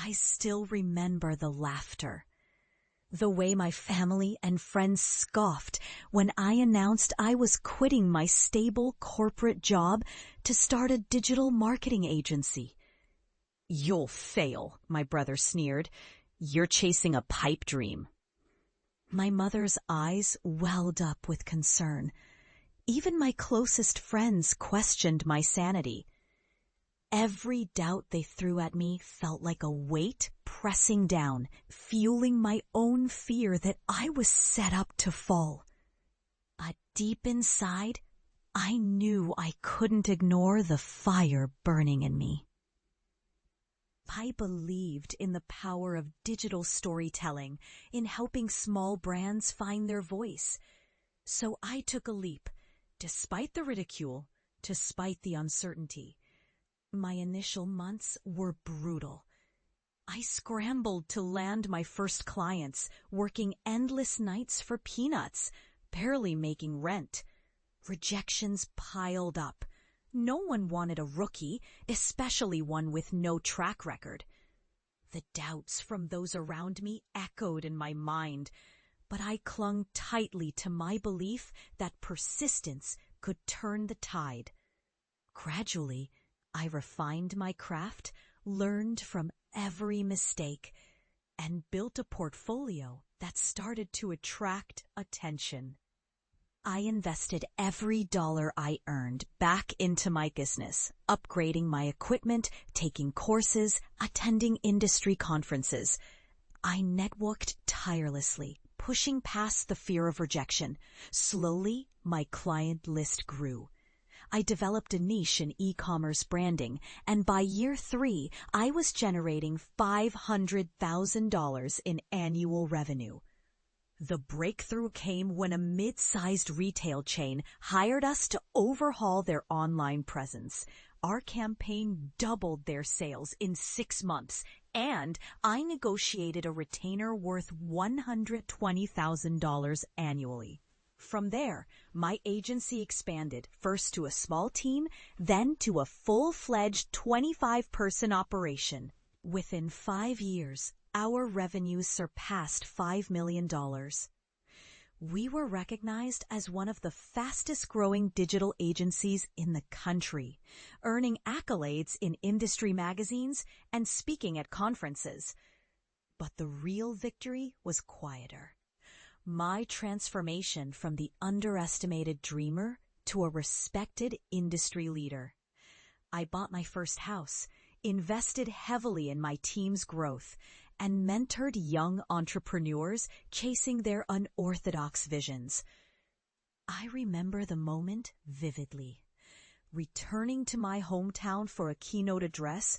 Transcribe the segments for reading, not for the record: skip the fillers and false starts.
I still remember the laughter. The way my family and friends scoffed when I announced I was quitting my stable corporate job to start a digital marketing agency. "You'll fail," my brother sneered. "You're chasing a pipe dream." My mother's eyes welled up with concern. Even my closest friends questioned my sanity. Every doubt they threw at me felt like a weight pressing down, fueling my own fear that I was set up to fall. Deep inside, I knew I couldn't ignore the fire burning in me. I believed in the power of digital storytelling, in helping small brands find their voice. So I took a leap, despite the ridicule, despite the uncertainty. My initial months were brutal. I scrambled to land my first clients, working endless nights for peanuts, barely making rent. Rejections piled up. No one wanted a rookie, especially one with no track record. The doubts from those around me echoed in my mind, but I clung tightly to my belief that persistence could turn the tide. Gradually, I refined my craft, learned from every mistake, and built a portfolio that started to attract attention. I invested every dollar I earned back into my business, upgrading my equipment, taking courses, attending industry conferences. I networked tirelessly, pushing past the fear of rejection. Slowly, my client list grew. I developed a niche in e-commerce branding, and by year 3, I was generating $500,000 in annual revenue. The breakthrough came when a mid-sized retail chain hired us to overhaul their online presence. Our campaign doubled their sales in 6 months, and I negotiated a retainer worth $120,000 annually. From there, my agency expanded, first to a small team, then to a full-fledged 25-person operation. Within 5 years, our revenues surpassed $5 million. We were recognized as one of the fastest-growing digital agencies in the country, earning accolades in industry magazines and speaking at conferences. But the real victory was quieter. My transformation from the underestimated dreamer to a respected industry leader. I bought my first house, invested heavily in my team's growth, and mentored young entrepreneurs chasing their unorthodox visions. I remember the moment vividly. Returning to my hometown for a keynote address,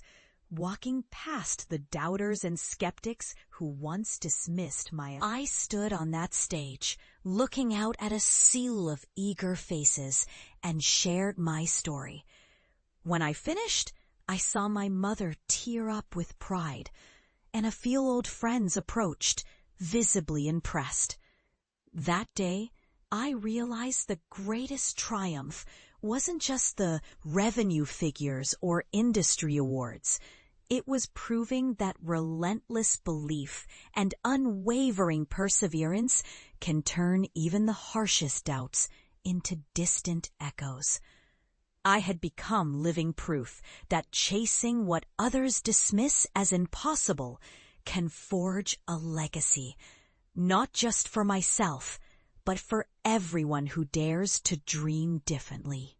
walking past the doubters and skeptics who once dismissed I stood on that stage, looking out at a sea of eager faces, and shared my story. When I finished, I saw my mother tear up with pride, and a few old friends approached, visibly impressed. That day, I realized the greatest triumph wasn't just the revenue figures or industry awards. It was proving that relentless belief and unwavering perseverance can turn even the harshest doubts into distant echoes. I had become living proof that chasing what others dismiss as impossible can forge a legacy, not just for myself, but for everyone who dares to dream differently.